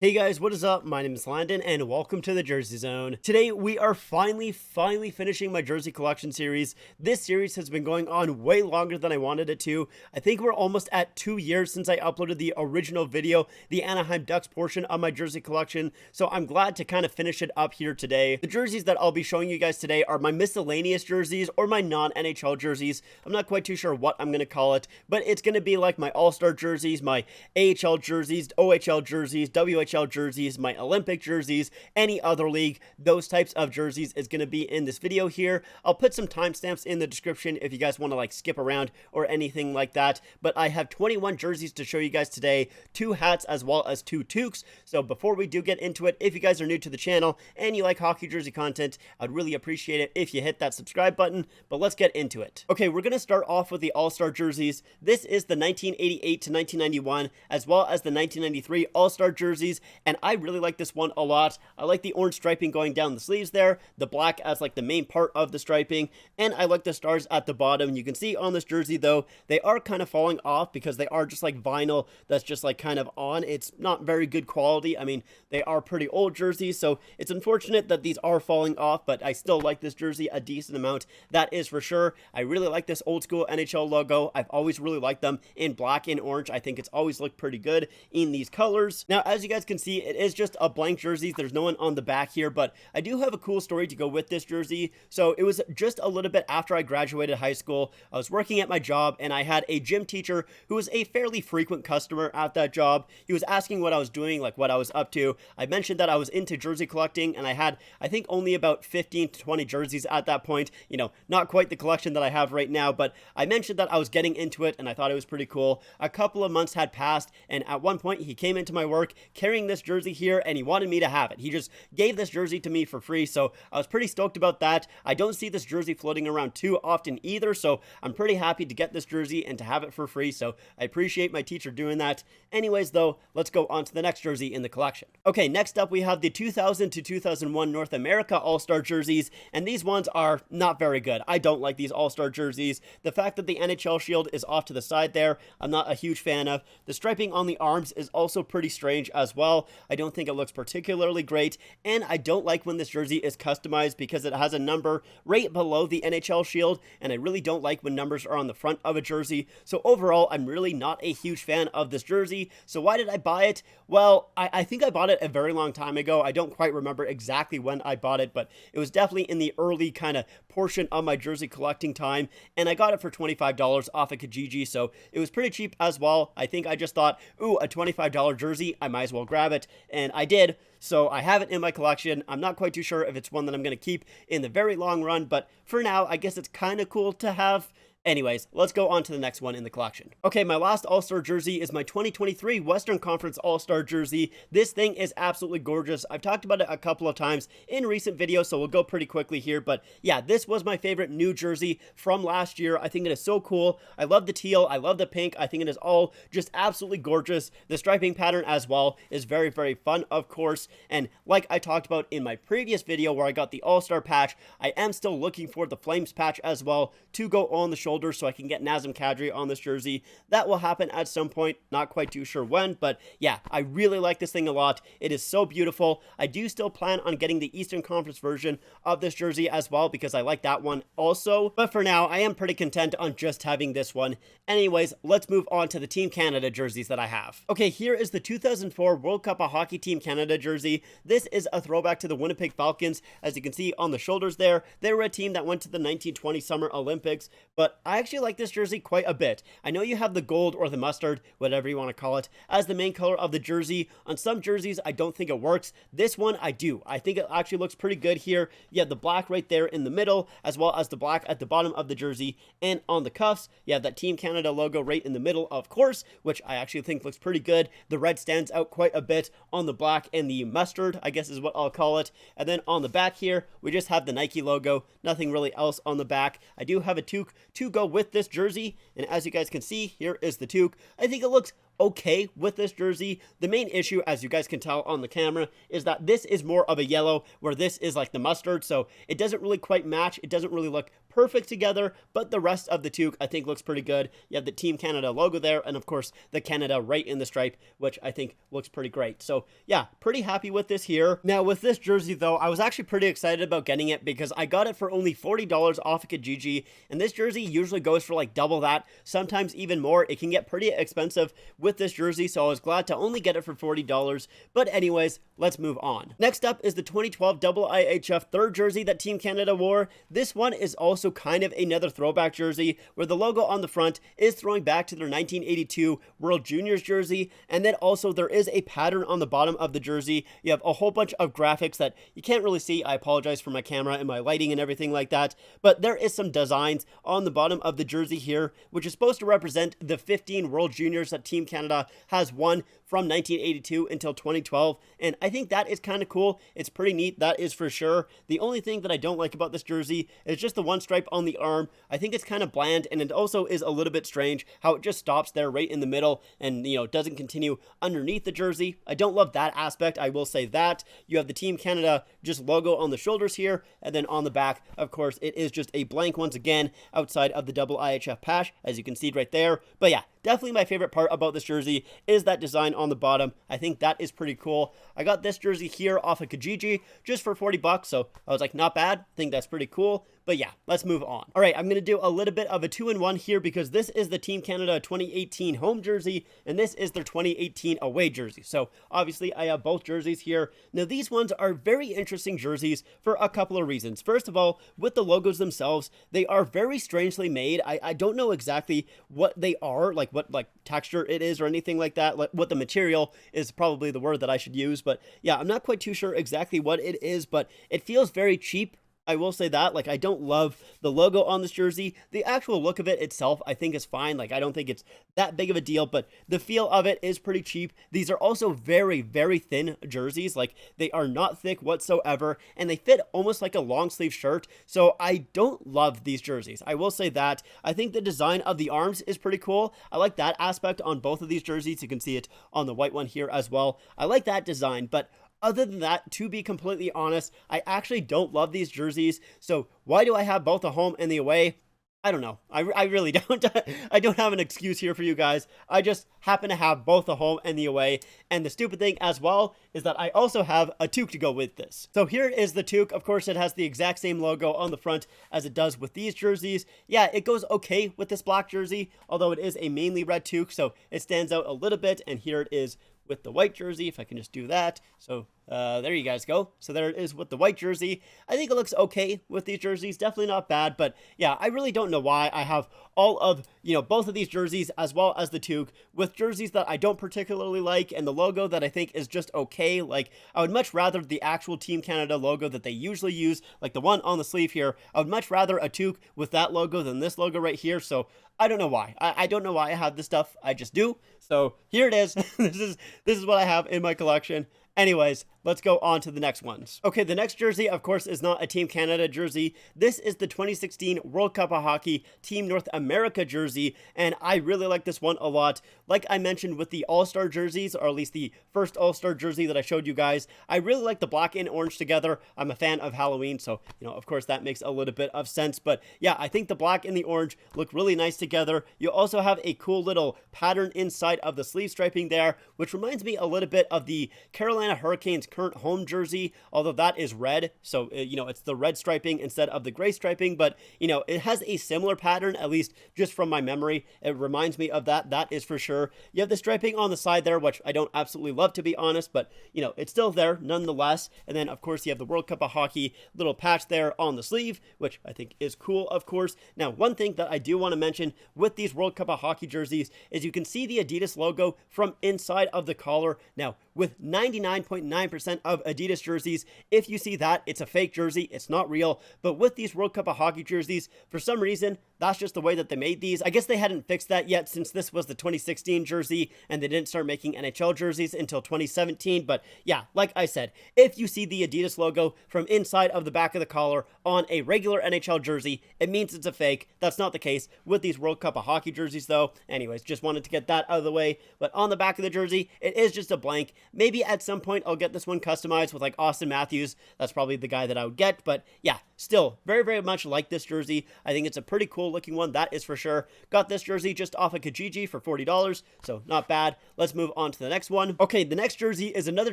Hey guys, what is up? My name is Landon and welcome to the Jersey Zone. Today we are finally finishing my jersey collection series. This series has been going on way longer than I wanted it to. I think we're almost at 2 years since I uploaded the original video, the Anaheim Ducks portion of my jersey collection, so I'm glad to kind of finish it up here today. The jerseys that I'll be showing you guys today are my miscellaneous jerseys or my non-NHL jerseys. I'm not quite too sure what I'm going to call it, but it's going to be like my All-Star jerseys, my AHL jerseys, OHL jerseys, WHL jerseys, my Olympic jerseys, any other league, those types of jerseys is going to be in this video here. I'll put some timestamps in the description if you guys want to like skip around or anything like that, but I have 21 jerseys to show you guys today, 2 hats as well as 2 toques. So before we do get into it, if you guys are new to the channel and you like hockey jersey content, I'd really appreciate it if you hit that subscribe button, but let's get into it. Okay, we're going to start off with the All-Star jerseys. This is the 1988 to 1991 as well as the 1993 All-Star jerseys, and I really like this one a lot. I like the orange striping going down the sleeves there, the black as like the main part of the striping, and I like the stars at the bottom. You can see on this jersey though, they are kind of falling off because they are just like vinyl that's just like kind of on. It's not very good quality. I mean, they are pretty old jerseys, so it's unfortunate that these are falling off, but I still like this jersey a decent amount. That is for sure. I really like this old school NHL logo. I've always really liked them in black and orange. I think it's always looked pretty good in these colors. Now, as you guys can see, it is just a blank jersey. There's no one on the back here, but I do have a cool story to go with this jersey. So it was just a little bit after I graduated high school. I was working at my job and I had a gym teacher who was a fairly frequent customer at that job. He was asking what I was doing, like what I was up to. I mentioned that I was into jersey collecting and I had, I think, only about 15 to 20 jerseys at that point. You know, not quite the collection that I have right now, but I mentioned that I was getting into it and I thought it was pretty cool. A couple of months had passed and at one point he came into my work carrying this jersey here and he wanted me to have it. He just gave this jersey to me for free, so I was pretty stoked about that. I don't see this jersey floating around too often either, so I'm pretty happy to get this jersey and to have it for free, so I appreciate my teacher doing that. Anyways though, let's go on to the next jersey in the collection. Okay, next up we have the 2000 to 2001 North America All-Star jerseys, and these ones are not very good. I don't like these All-Star jerseys. The fact that the NHL shield is off to the side there, I'm not a huge fan of. The striping on the arms is also pretty strange as well. I don't think it looks particularly great, and I don't like when this jersey is customized because it has a number right below the NHL shield, and I really don't like when numbers are on the front of a jersey. So overall, I'm really not a huge fan of this jersey. So why did I buy it? Well, I think I bought it a very long time ago. I don't quite remember exactly when I bought it, but it was definitely in the early kind of portion of my jersey collecting time, and I got it for $25 off of Kijiji, so it was pretty cheap as well. I think I just thought, ooh, a $25 jersey, I might as well grab it, and I did. So I have it in my collection. I'm not quite too sure if it's one that I'm going to keep in the very long run, but for now, I guess it's kind of cool to have. Anyways, let's go on to the next one in the collection. Okay, my last All-Star jersey is my 2023 Western Conference All-Star jersey. This thing is absolutely gorgeous. I've talked about it a couple of times in recent videos, so we'll go pretty quickly here. But yeah, this was my favorite new jersey from last year. I think it is so cool. I love the teal. I love the pink. I think it is all just absolutely gorgeous. The striping pattern as well is very, very fun, of course. And like I talked about in my previous video where I got the All-Star patch, I am still looking for the Flames patch as well to go on the shoulder so I can get Nazem Kadri on this jersey. That will happen at some point, not quite too sure when, but yeah, I really like this thing a lot. It is so beautiful. I do still plan on getting the Eastern Conference version of this jersey as well because I like that one also, but for now, I am pretty content on just having this one. Anyways, let's move on to the Team Canada jerseys that I have. Okay, here is the 2004 World Cup of Hockey Team Canada jersey. This is a throwback to the Winnipeg Falcons. As you can see on the shoulders there, they were a team that went to the 1920 Summer Olympics, but I actually like this jersey quite a bit. I know you have the gold or the mustard, whatever you want to call it, as the main color of the jersey. On some jerseys, I don't think it works. This one, I do. I think it actually looks pretty good here. You have the black right there in the middle, as well as the black at the bottom of the jersey. And on the cuffs, you have that Team Canada logo right in the middle, of course, which I actually think looks pretty good. The red stands out quite a bit on the black and the mustard, I guess is what I'll call it. And then on the back here, we just have the Nike logo. Nothing really else on the back. I do have a toque to go with this jersey, and as you guys can see, here is the toque. I think it looks okay with this jersey. The main issue, as you guys can tell on the camera, is that this is more of a yellow, where this is like the mustard, so it doesn't really quite match. It doesn't really look perfect together, but the rest of the toque I think looks pretty good. You have the Team Canada logo there, and of course the Canada right in the stripe, which I think looks pretty great. So yeah, pretty happy with this here. Now with this jersey though, I was actually pretty excited about getting it because I got it for only $40 off of Kijiji, and this jersey usually goes for like double that, sometimes even more. It can get pretty expensive with this jersey, so I was glad to only get it for $40. But anyways, let's move on. Next up is the 2012 IIHF third jersey that Team Canada wore. This one is also kind of another throwback jersey, where the logo on the front is throwing back to their 1982 World Juniors jersey, and then also there is a pattern on the bottom of the jersey. You have a whole bunch of graphics that you can't really see. I apologize for my camera and my lighting and everything like that, but there is some designs on the bottom of the jersey here, which is supposed to represent the 15 World Juniors that Team Canada has won from 1982 until 2012, and I think that is kind of cool. It's pretty neat, that is for sure. The only thing that I don't like about this jersey is just the one stripe on the arm. I think it's kind of bland, and it also is a little bit strange how it just stops there right in the middle and, you know, doesn't continue underneath the jersey. I don't love that aspect, I will say that. You have the Team Canada just logo on the shoulders here, and then on the back, of course, it is just a blank once again outside of the IIHF patch, as you can see right there. But yeah, definitely my favorite part about this jersey is that design on the bottom. I think that is pretty cool. I got this jersey here off of Kijiji just for 40 bucks, so I was like, not bad. I think that's pretty cool. But yeah, let's move on. All right, I'm going to do a little bit of a 2-in-1 here because this is the Team Canada 2018 home jersey, and this is their 2018 away jersey. So obviously I have both jerseys here. Now these ones are very interesting jerseys for a couple of reasons. First of all, with the logos themselves, they are very strangely made. I don't know exactly what they are, like what like texture it is or anything like that. Like what the material is probably the word that I should use. But yeah, I'm not quite too sure exactly what it is, but it feels very cheap. I will say that, like, I don't love the logo on this jersey. The actual look of it itself, I think is fine. Like, I don't think it's that big of a deal, but the feel of it is pretty cheap. These are also very, very thin jerseys. Like, they are not thick whatsoever, and they fit almost like a long sleeve shirt. So I don't love these jerseys. I will say that. I think the design of the arms is pretty cool. I like that aspect on both of these jerseys. You can see it on the white one here as well. I like that design, but other than that, to be completely honest, I actually don't love these jerseys. So why do I have both the home and the away? I don't know. I really don't. I don't have an excuse here for you guys. I just happen to have both the home and the away. And the stupid thing as well is that I also have a toque to go with this. So here is the toque. Of course, it has the exact same logo on the front as it does with these jerseys. Yeah, it goes okay with this black jersey, although it is a mainly red toque, so it stands out a little bit. And here it is with the white jersey, if I can just do that. So there you guys go. So there it is with the white jersey. I think it looks okay with these jerseys. Definitely not bad, but yeah, I really don't know why I have all of, both of these jerseys as well as the toque with jerseys that I don't particularly like and the logo that I think is just okay. Like, I would much rather the actual Team Canada logo that they usually use, like the one on the sleeve here. I would much rather a toque with that logo than this logo right here. So I don't know why. I don't know why I have this stuff. I just do. So here it is. This is what I have in my collection. Anyways, let's go on to the next ones. Okay, the next jersey, of course, is not a Team Canada jersey. This is the 2016 World Cup of Hockey Team North America jersey, and I really like this one a lot. Like I mentioned with the All-Star jerseys, or at least the first All-Star jersey that I showed you guys, I really like the black and orange together. I'm a fan of Halloween, so, of course, that makes a little bit of sense. But yeah, I think the black and the orange look really nice together. You also have a cool little pattern inside of the sleeve striping there, which reminds me a little bit of the Carolina Hurricanes current home jersey, although that is red, so it's the red striping instead of the gray striping, but it has a similar pattern, at least just from my memory. It reminds me of that is for sure. You have the striping on the side there, which I don't absolutely love, to be honest, but it's still there nonetheless. And then of course you have the World Cup of Hockey little patch there on the sleeve, which I think is cool, of course. Now, one thing that I do want to mention with these World Cup of Hockey jerseys is you can see the Adidas logo from inside of the collar. Now, with 99.9% of Adidas jerseys, if you see that, it's a fake jersey, it's not real. But with these World Cup of Hockey jerseys, for some reason, that's just the way that they made these. I guess they hadn't fixed that yet since this was the 2016 jersey and they didn't start making NHL jerseys until 2017. But yeah, like I said, if you see the Adidas logo from inside of the back of the collar on a regular NHL jersey, it means it's a fake. That's not the case with these World Cup of Hockey jerseys though. Anyways, just wanted to get that out of the way. But on the back of the jersey, it is just a blank. Maybe at some point I'll get this one customized with like Austin Matthews. That's probably the guy that I would get. But yeah, still very, very much like this jersey. I think it's a pretty cool looking one, that is for sure. Got this jersey just off of Kijiji for $40, so not bad. Let's move on to the next one. Okay, the next jersey is another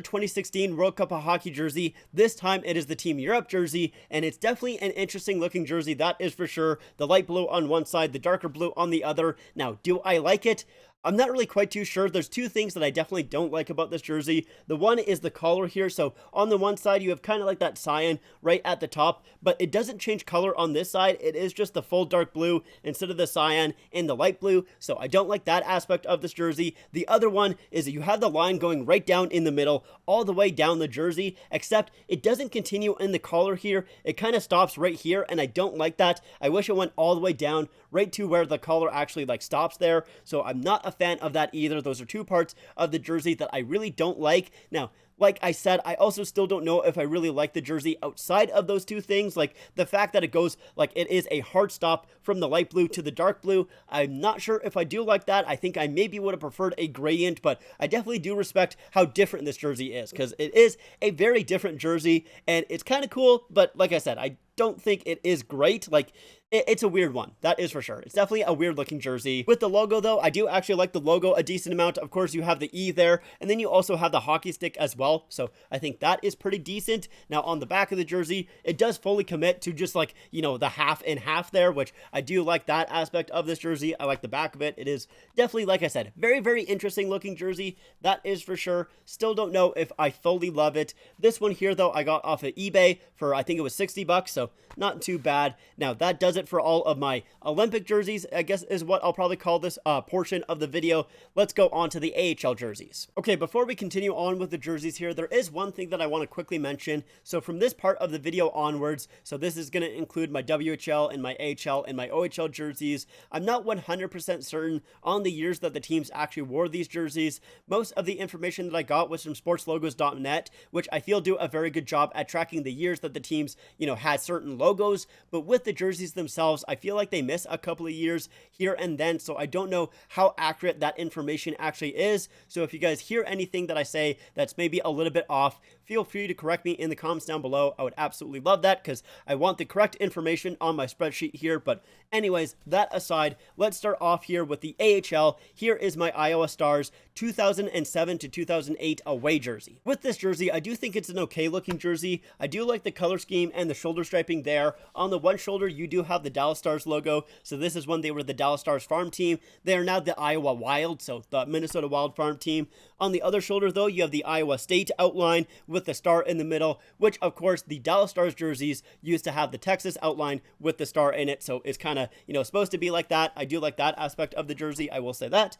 2016 World Cup of Hockey jersey. This time it is the Team Europe jersey, and it's definitely an interesting looking jersey, that is for sure. The light blue on one side, the darker blue on the other. Now, do I like it? I'm not really quite too sure. There's two things that I definitely don't like about this jersey. The one is the collar here. So on the one side, you have kind of like that cyan right at the top, but it doesn't change color on this side. It is just the full dark blue instead of the cyan and the light blue. So I don't like that aspect of this jersey. The other one is that you have the line going right down in the middle, all the way down the jersey, except it doesn't continue in the collar here. It kind of stops right here, and I don't like that. I wish it went all the way down right to where the collar actually like stops there. So I'm not a fan of that either. Those are two parts of the jersey that I really don't like. Now, like I said, I also still don't know if I really like the jersey outside of those two things. Like the fact that it goes like it is a hard stop from the light blue to the dark blue. I'm not sure if I do like that. I think I maybe would have preferred a gradient, but I definitely do respect how different this jersey is because it is a very different jersey and it's kind of cool. But like I said, I don't think it is great. Like it's a weird one, that is for sure. It's definitely a weird looking jersey. With the logo though, I do actually like the logo a decent amount. Of course, you have the E there, and then you also have the hockey stick as well. So I think that is pretty decent. Now on the back of the jersey, it does fully commit to just like, you know, the half and half there, which I do like that aspect of this jersey. I like the back of it. It is definitely, like I said, very, very interesting looking jersey. That is for sure. Still don't know if I fully love it. This one here though, I got off of eBay for, I think it was $60, so not too bad. Now that does it for all of my Olympic jerseys, I guess is what I'll probably call this portion of the video. Let's go on to the AHL jerseys. Okay, before we continue on with the jerseys here, there is one thing that I want to quickly mention. So from this part of the video onwards, so this is going to include my WHL and my AHL and my OHL jerseys. I'm not 100% certain on the years that the teams actually wore these jerseys. Most of the information that I got was from sportslogos.net, which I feel do a very good job at tracking the years that the teams, you know, had certain logos. But with the jerseys themselves, I feel like they miss a couple of years here and then, so I don't know how accurate that information actually is. So if you guys hear anything that I say that's maybe a little bit off, feel free to correct me in the comments down below. I would absolutely love that because I want the correct information on my spreadsheet here. But anyways, that aside, let's start off here with the AHL. Here is my Iowa Stars 2007 to 2008 away jersey. With this jersey, I do think it's an okay looking jersey. I do like the color scheme and the shoulder striping there. On the one shoulder, you do have the Dallas Stars logo. So this is when they were the Dallas Stars farm team. They are now the Iowa Wild, so the Minnesota Wild farm team. On the other shoulder, though, you have the Iowa State outline with the star in the middle, which, of course, the Dallas Stars jerseys used to have the Texas outline with the star in it. So it's kind of, you know, supposed to be like that. I do like that aspect of the jersey. I will say that.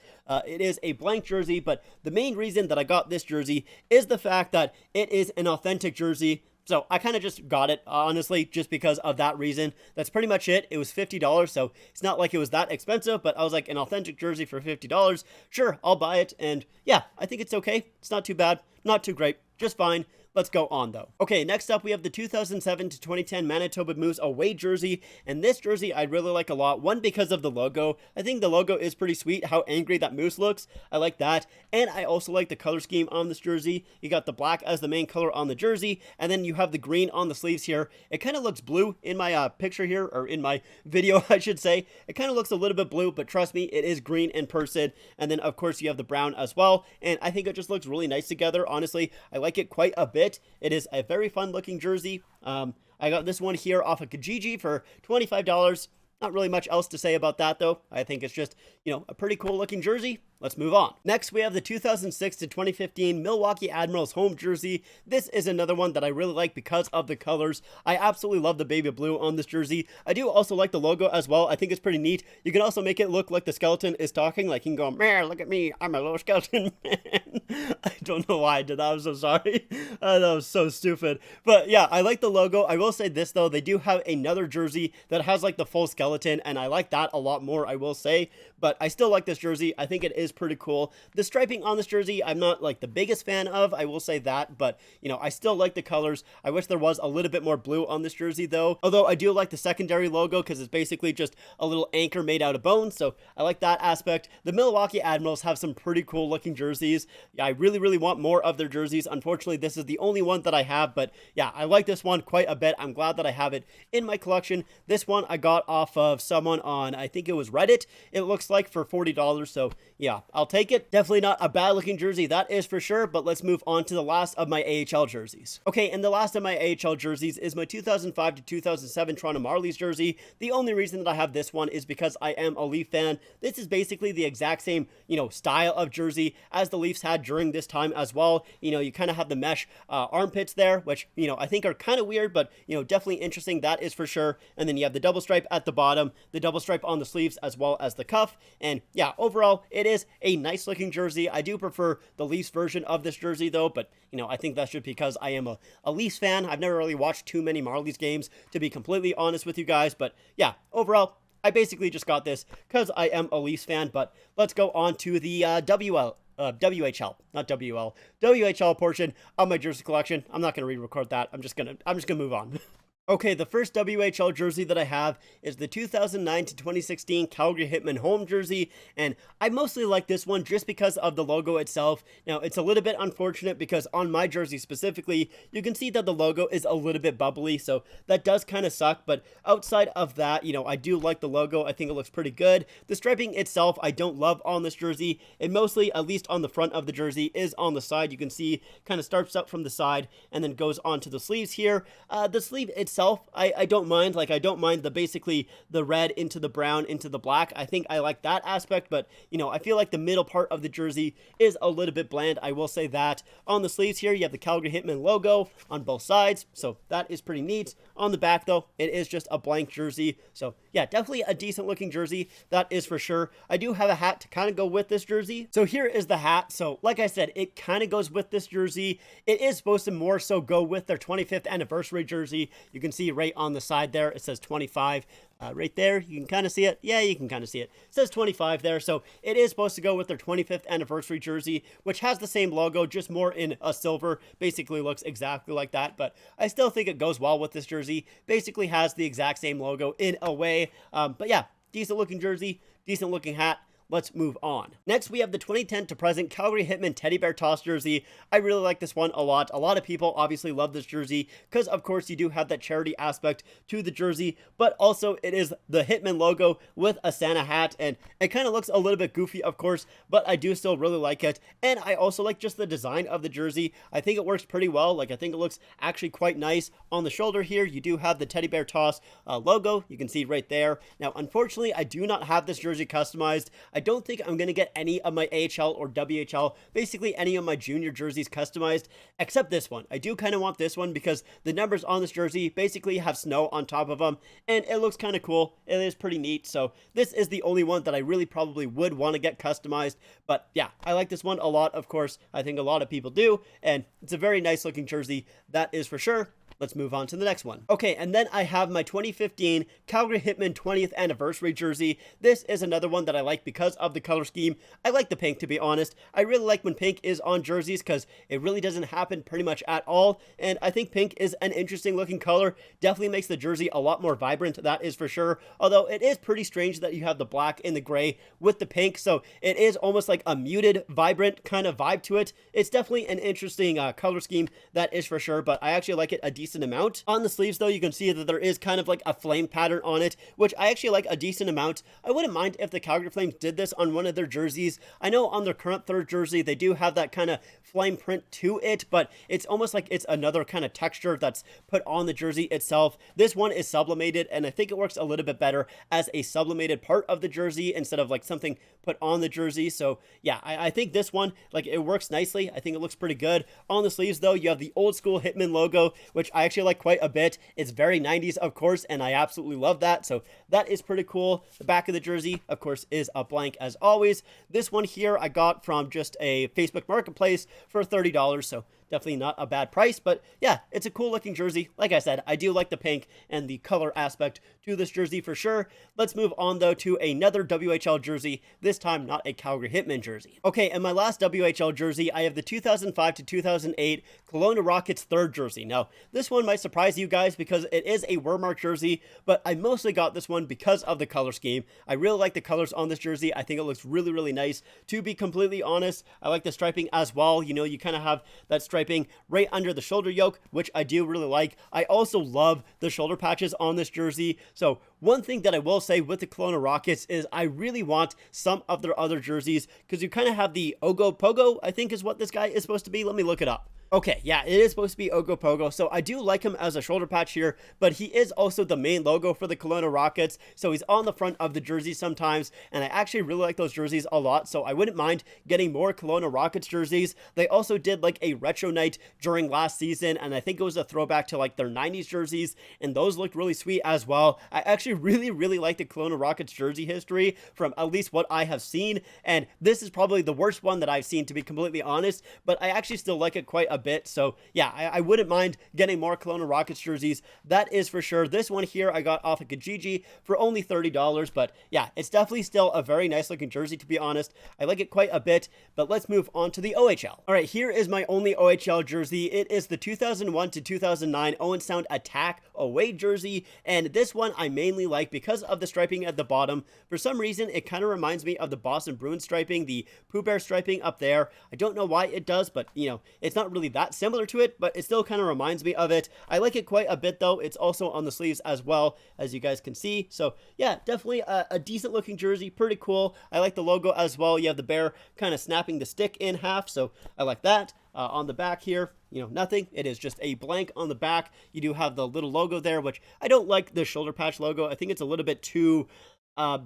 It is a blank jersey, but the main reason that I got this jersey is the fact that it is an authentic jersey. So I kind of just got it, honestly, just because of that reason. That's pretty much it. It was $50, so it's not like it was that expensive, but I was like, an authentic jersey for $50. Sure, I'll buy it, and yeah, I think it's okay. It's not too bad, not too great, just fine. Let's go on though. Okay, next up we have the 2007 to 2010 Manitoba Moose away jersey, and this jersey I really like a lot. One, because of the logo. I think the logo is pretty sweet, how angry that moose looks. I like that, and I also like the color scheme on this jersey. You got the black as the main color on the jersey, and then you have the green on the sleeves here. It kind of looks blue in my picture here, or in my video I should say. It kind of looks a little bit blue, but trust me, it is green in person. And then of course you have the brown as well, and I think it just looks really nice together. Honestly, I like it quite a bit. It is a very fun looking jersey. I got this one here off of Kijiji for $25. Not really much else to say about that though. I think it's just, you know, a pretty cool looking jersey. Let's move on. Next, we have the 2006 to 2015 Milwaukee Admirals home jersey. This is another one that I really like because of the colors. I absolutely love the baby blue on this jersey. I do also like the logo as well. I think it's pretty neat. You can also make it look like the skeleton is talking, like he can go, "Man, look at me, I'm a little skeleton man." I don't know why I did that. I'm so sorry. That was so stupid. But yeah, I like the logo. I will say this though, they do have another jersey that has like the full skeleton skeleton, and I like that a lot more, I will say. But I still like this jersey. I think it is pretty cool. The striping on this jersey, I'm not like the biggest fan of, I will say that, but you know, I still like the colors. I wish there was a little bit more blue on this jersey though. Although I do like the secondary logo because it's basically just a little anchor made out of bone, so I like that aspect. The Milwaukee Admirals have some pretty cool looking jerseys. Yeah, I really want more of their jerseys. Unfortunately, this is the only one that I have, but yeah, I like this one quite a bit. I'm glad that I have it in my collection. This one I got off of someone on, I think it was Reddit, it looks like, for $40, so yeah, I'll take it. Definitely not a bad looking jersey, that is for sure, but let's move on to the last of my AHL jerseys. Okay, and the last of my AHL jerseys is my 2005 to 2007 Toronto Marlies jersey. The only reason that I have this one is because I am a Leaf fan. This is basically the exact same, you know, style of jersey as the Leafs had during this time as well. You know, you kind of have the mesh armpits there, which, you know, I think are kind of weird, but, you know, definitely interesting, that is for sure. And then you have the double stripe at the bottom, the double stripe on the sleeves, as well as the cuff. And yeah, overall, it is a nice looking jersey. I do prefer the Leafs version of this jersey though, but, you know, I think that's just because I am a Leafs fan. I've never really watched too many Marlies games, to be completely honest with you guys. But yeah, overall, I basically just got this because I am a Leafs fan. But let's go on to the WHL, not WL, WHL portion of my jersey collection. I'm not going to re-record that. I'm just gonna move on. Okay, the first WHL jersey that I have is the 2009 to 2016 Calgary Hitmen home jersey, and I mostly like this one just because of the logo itself. Now, it's a little bit unfortunate because on my jersey specifically, you can see that the logo is a little bit bubbly, so that does kind of suck, but outside of that, you know, I do like the logo. I think it looks pretty good. The striping itself, I don't love on this jersey. It mostly, at least on the front of the jersey, is on the side. You can see kind of starts up from the side and then goes onto the sleeves here. The sleeve itself, I don't mind. Like, I don't mind the basically the red into the brown into the black. I think I like that aspect, but you know, I feel like the middle part of the jersey is a little bit bland. I will say that. On the sleeves here, you have the Calgary Hitmen logo on both sides, so that is pretty neat. On the back though, it is just a blank jersey. So yeah, definitely a decent looking jersey, that is for sure. I do have a hat to kind of go with this jersey. So here is the hat. So like I said, it kind of goes with this jersey. It is supposed to more so go with their 25th anniversary jersey. You can see right on the side there, it says 25. Right there, you can kind of see it. Yeah, you can kind of see it. It says 25 there, so it is supposed to go with their 25th anniversary jersey, which has the same logo, just more in a silver. Basically looks exactly like that, but I still think it goes well with this jersey. Basically has the exact same logo in a way. But yeah, decent looking jersey, decent looking hat. Let's move on. Next, we have the 2010 to present Calgary Hitmen teddy bear toss jersey. I really like this one a lot. A lot of people obviously love this jersey because, of course, you do have that charity aspect to the jersey, but also it is the Hitman logo with a Santa hat, and it kind of looks a little bit goofy, of course, but I do still really like it. And I also like just the design of the jersey. I think it works pretty well. Like, I think it looks actually quite nice. On the shoulder here, you do have the teddy bear toss logo. You can see right there. Now, unfortunately, I do not have this jersey customized. I don't think I'm going to get any of my AHL or WHL, basically any of my junior jerseys customized, except this one. I do kind of want this one because the numbers on this jersey basically have snow on top of them, and it looks kind of cool. It is pretty neat, so this is the only one that I really probably would want to get customized, but yeah, I like this one a lot, of course. I think a lot of people do, and it's a very nice looking jersey, that is for sure. Let's move on to the next one. Okay, and then I have my 2015 Calgary Hitmen 20th anniversary jersey. This is another one that I like because of the color scheme. I like the pink, to be honest. I really like when pink is on jerseys because it really doesn't happen pretty much at all. And I think pink is an interesting looking color. Definitely makes the jersey a lot more vibrant, that is for sure. Although it is pretty strange that you have the black and the gray with the pink. So it is almost like a muted, vibrant kind of vibe to it. It's definitely an interesting color scheme, that is for sure. But I actually like it a decent amount. On the sleeves though, you can see that there is kind of like a flame pattern on it, which I actually like a decent amount. I wouldn't mind if the Calgary Flames did this on one of their jerseys. I know on their current third jersey, they do have that kind of flame print to it, but it's almost like it's another kind of texture that's put on the jersey itself. This one is sublimated, and I think it works a little bit better as a sublimated part of the jersey instead of like something put on the jersey. So yeah, I think this one, like, it works nicely. I think it looks pretty good. On the sleeves though, you have the old school Hitman logo, which I actually like quite a bit. It's very 90s, of course, and I absolutely love that. So that is pretty cool. The back of the jersey, of course, is a blank as always. This one here I got from just a Facebook marketplace for $30. So definitely not a bad price. But yeah, it's a cool looking jersey. Like I said, I do like the pink and the color aspect to this jersey for sure. Let's move on though to another WHL jersey, this time not a Calgary Hitmen jersey. Okay, and my last WHL jersey, I have the 2005 to 2008 Kelowna Rockets third jersey. Now, this one might surprise you guys because it is a Wearmark jersey, but I mostly got this one because of the color scheme. I really like the colors on this jersey. I think it looks really, really nice. To be completely honest, I like the striping as well. You know, you kind of have that striping right under the shoulder yoke, which I do really like. I also love the shoulder patches on this jersey. So one thing that I will say with the Kelowna Rockets is I really want some of their other jerseys, because you kind of have the Ogopogo, I think is what this guy is supposed to be. Let me look it up. Okay, yeah, it is supposed to be Ogopogo, so I do like him as a shoulder patch here, but he is also the main logo for the Kelowna Rockets, so he's on the front of the jersey sometimes, and I actually really like those jerseys a lot, so I wouldn't mind getting more Kelowna Rockets jerseys. They also did like a retro night during last season, and I think it was a throwback to like their 90s jerseys, and those looked really sweet as well. I actually really like the Kelowna Rockets jersey history from at least what I have seen, and this is probably the worst one that I've seen, to be completely honest, but I actually still like it quite a bit. So yeah, I wouldn't mind getting more Kelowna Rockets jerseys, that is for sure. This one here I got off of Kijiji for only $30, but yeah, it's definitely still a very nice looking jersey, to be honest. I like it quite a bit, but let's move on to the OHL. All right, here is my only OHL jersey. It is the 2001 to 2009 Owen Sound Attack away jersey, and this one I mainly like because of the striping at the bottom. For some reason, it kind of reminds me of the Boston Bruins striping, the Pooh Bear striping up there. I don't know why it does, but you know, it's not really that similar to it, but it still kind of reminds me of it. I like it quite a bit though. It's also on the sleeves as well, as you guys can see. So yeah, definitely a decent looking jersey, pretty cool. I like the logo as well. You have the bear kind of snapping the stick in half, so I like that. On the back here, you know, nothing. It is just a blank on the back. You do have the little logo there, which I don't like the shoulder patch logo. I think it's a little bit too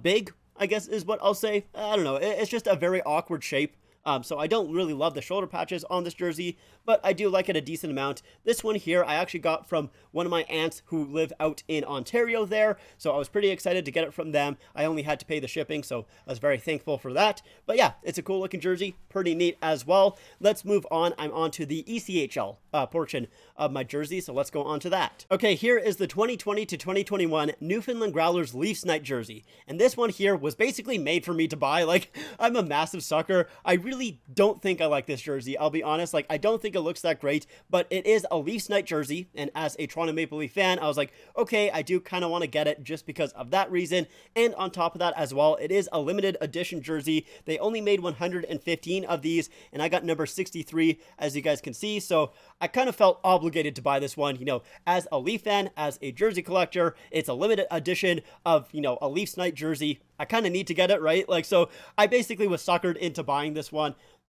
big, I guess is what I'll say. I don't know. It's just a very awkward shape. So I don't really love the shoulder patches on this jersey, but I do like it a decent amount. This one here I actually got from one of my aunts who live out in Ontario there, so I was pretty excited to get it from them. I only had to pay the shipping, so I was very thankful for that. But yeah, it's a cool looking jersey, pretty neat as well. Let's move on. I'm on to the ECHL portion of my jersey, so let's go on to that. Okay, here is the 2020 to 2021 Newfoundland Growlers Leafs night jersey, and this one here was basically made for me to buy. Like, I'm a massive sucker. I really don't think I like this jersey, I'll be honest. Like, I don't think it looks that great, but it is a Leafs night jersey, and as a Toronto Maple Leaf fan, I was like, okay, I do kind of want to get it just because of that reason. And on top of that as well, it is a limited edition jersey. They only made 115 of these, and I got number 63, as you guys can see, so I kind of felt obligated to buy this one. You know, as a Leaf fan, as a jersey collector, it's a limited edition of, you know, a Leafs night jersey. I kind of need to get it, right? Like, so I basically was suckered into buying this one.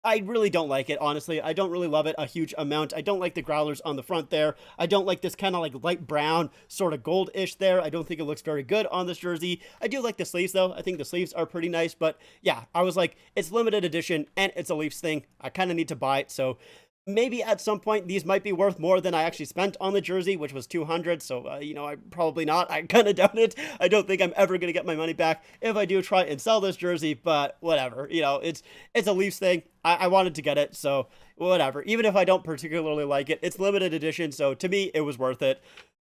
I really don't like it, honestly. I don't really love it a huge amount. I don't like the growlers on the front there. I don't like this kind of like light brown, sort of gold-ish there. I don't think it looks very good on this jersey. I do like the sleeves though. I think the sleeves are pretty nice, but yeah, I was like, it's limited edition and it's a Leafs thing. I kind of need to buy it, so maybe at some point these might be worth more than I actually spent on the jersey, which was $200. So, you know, I probably not. I kind of doubt it. I don't think I'm ever going to get my money back if I do try and sell this jersey, but whatever. You know, it's a Leafs thing. I wanted to get it, so whatever. Even if I don't particularly like it, it's limited edition, so to me, it was worth it.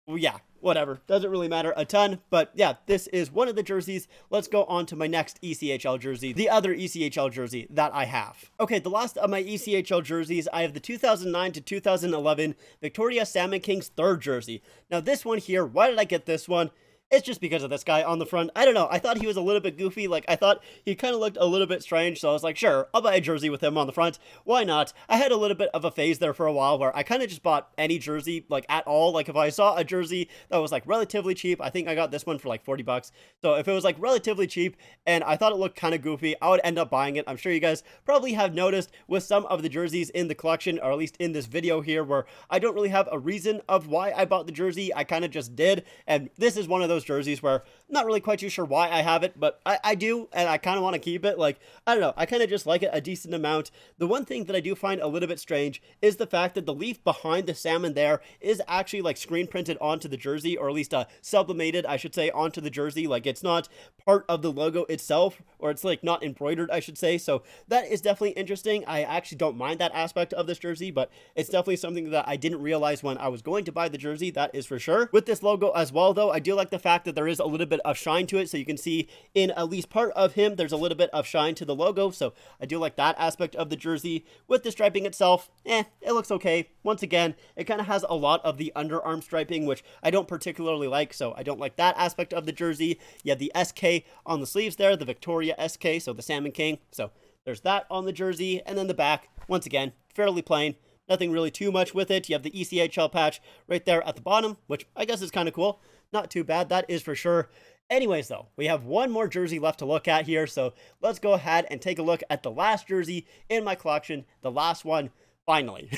Well, yeah, whatever. Doesn't really matter a ton, but yeah, this is one of the jerseys. Let's go on to my next ECHL jersey, the other ECHL jersey that I have. Okay, the last of my ECHL jerseys, I have the 2009 to 2011 Victoria Salmon Kings third jersey. Now this one here, why did I get this one? It's just because of this guy on the front. I don't know. I thought he was a little bit goofy. Like, I thought he kind of looked a little bit strange. So I was like, sure, I'll buy a jersey with him on the front. Why not? I had a little bit of a phase there for a while where I kind of just bought any jersey, like, at all. Like, if I saw a jersey that was, like, relatively cheap, I think I got this one for, like, 40 bucks. So if it was, like, relatively cheap and I thought it looked kind of goofy, I would end up buying it. I'm sure you guys probably have noticed with some of the jerseys in the collection, or at least in this video here, where I don't really have a reason of why I bought the jersey. I kind of just did. And this is one of those those jerseys where I'm not really quite too sure why I have it, but I do, and I kind of want to keep it. Like, I don't know, I kind of just like it a decent amount. The one thing that I do find a little bit strange is the fact that the leaf behind the salmon there is actually like screen printed onto the jersey, or at least sublimated, I should say, onto the jersey. Like, it's not part of the logo itself, or it's like not embroidered, I should say. So that is definitely interesting. I actually don't mind that aspect of this jersey, but it's definitely something that I didn't realize when I was going to buy the jersey, that is for sure. With this logo as well, though, I do like the fact that there is a little bit of shine to it. So you can see in at least part of him, there's a little bit of shine to the logo. So I do like that aspect of the jersey. With the striping itself, it looks okay. Once again, it kind of has a lot of the underarm striping, which I don't particularly like. So I don't like that aspect of the jersey. You have the SK on the sleeves there, the Victoria SK, so the Salmon King. So there's that on the jersey. And then the back, once again, fairly plain. Nothing really too much with it. You have the ECHL patch right there at the bottom, which I guess is kind of cool. Not too bad, that is for sure. Anyways, though, we have one more jersey left to look at here, so let's go ahead and take a look at the last jersey in my collection, the last one, finally.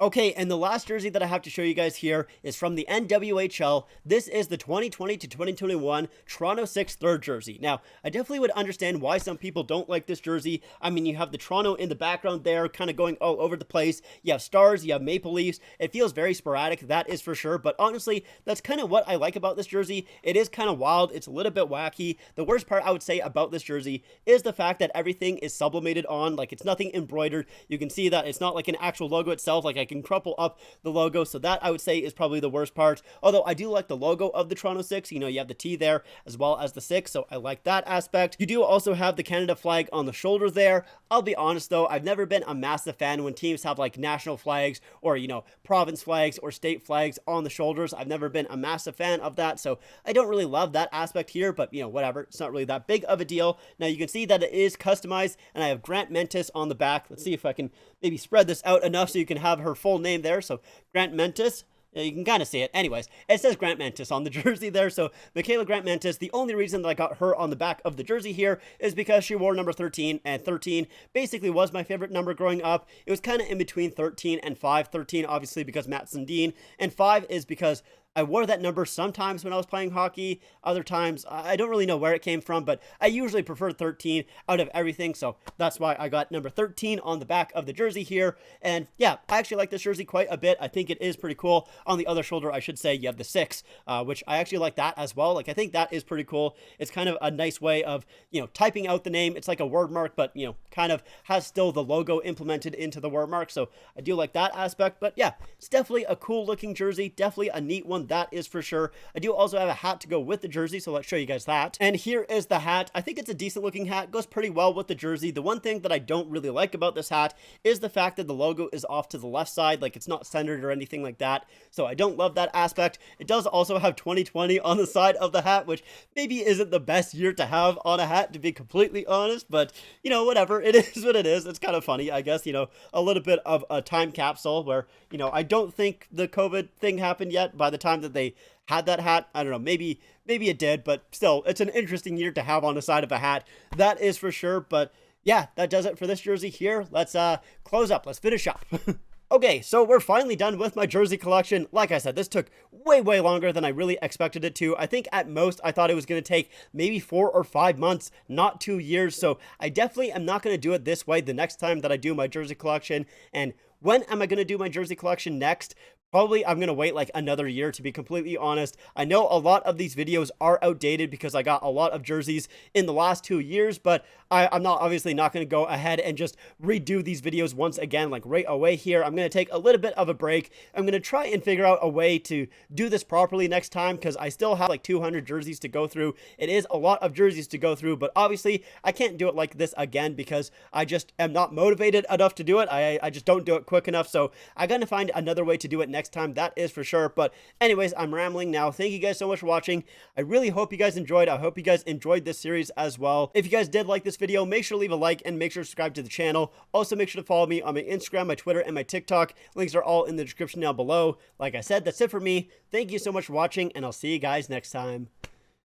Okay, and the last jersey that I have to show you guys here is from the NWHL. This is the 2020 to 2021 Toronto 6 third jersey. Now, I definitely would understand why some people don't like this jersey. I mean, you have the Toronto in the background there, kind of going all over the place. You have stars, you have Maple Leafs. It feels very sporadic, that is for sure. But honestly, that's kind of what I like about this jersey. It is kind of wild. It's a little bit wacky. The worst part I would say about this jersey is the fact that everything is sublimated on. Like, it's nothing embroidered. You can see that it's not like an actual logo itself. Like, I can crumple up the logo, so that I would say is probably the worst part. Although I do like the logo of the Toronto 6. You know, you have the T there as well as the 6, so I like that aspect. You do also have the Canada flag on the shoulder there. I'll be honest though, I've never been a massive fan when teams have like national flags or, you know, province flags or state flags on the shoulders. I've never been a massive fan of that, so I don't really love that aspect here, but you know, whatever. It's not really that big of a deal. Now you can see that it is customized, and I have Grant Mentis on the back. Let's see if I can maybe spread this out enough so you can have her full name there. So Grant Mentis. You can kind of see it. Anyways, it says Grant Mentis on the jersey there. So Michaela Grant Mentis, the only reason that I got her on the back of the jersey here is because she wore number 13, and 13 basically was my favorite number growing up. It was kind of in between 13 and 5. 13 obviously because Matt Sundin, and 5 is because I wore that number sometimes when I was playing hockey. Other times, I don't really know where it came from, but I usually prefer 13 out of everything. So that's why I got number 13 on the back of the jersey here. And yeah, I actually like this jersey quite a bit. I think it is pretty cool. On the other shoulder, I should say, you have the 6, which I actually like that as well. Like, I think that is pretty cool. It's kind of a nice way of, you know, typing out the name. It's like a word mark, but, you know, kind of has still the logo implemented into the word mark. So I do like that aspect. But yeah, it's definitely a cool looking jersey. Definitely a neat one. That is for sure. I do also have a hat to go with the jersey, so let's show you guys that. And here is the hat. I think it's a decent looking hat. Goes pretty well with the jersey. The one thing that I don't really like about this hat is the fact that the logo is off to the left side. Like, it's not centered or anything like that. So I don't love that aspect. It does also have 2020 on the side of the hat, which maybe isn't the best year to have on a hat, to be completely honest, but you know, whatever. It is what it is. It's kind of funny, I guess, you know, a little bit of a time capsule where, you know, I don't think the COVID thing happened yet by the time that they had that hat. I don't know, maybe it did, but still, it's an interesting year to have on the side of a hat. That is for sure. But yeah, that does it for this jersey here. Let's close up. Let's finish up. Okay, so we're finally done with my jersey collection. Like I said, this took way longer than I really expected it to. I think at most I thought it was going to take maybe 4 or 5 months, not 2 years. So I definitely am not going to do it this way the next time that I do my jersey collection. And when am I going to do my jersey collection next? Probably I'm going to wait like another year, to be completely honest. I know a lot of these videos are outdated because I got a lot of jerseys in the last 2 years, but I'm obviously not going to go ahead and just redo these videos once again, like right away here. I'm going to take a little bit of a break. I'm going to try and figure out a way to do this properly next time, because I still have like 200 jerseys to go through. It is a lot of jerseys to go through, but obviously I can't do it like this again because I just am not motivated enough to do it. I just don't do it quick enough. So I'm going to find another way to do it next time, that is for sure. But anyways, I'm rambling now. Thank you guys so much for watching. I really hope you guys enjoyed. I hope you guys enjoyed this series as well. If you guys did like this video, make sure to leave a like and make sure to subscribe to the channel. Also, make sure to follow me on my Instagram, my Twitter, and my TikTok. Links are all in the description down below. Like I said, that's it for me. Thank you so much for watching, and I'll see you guys next time.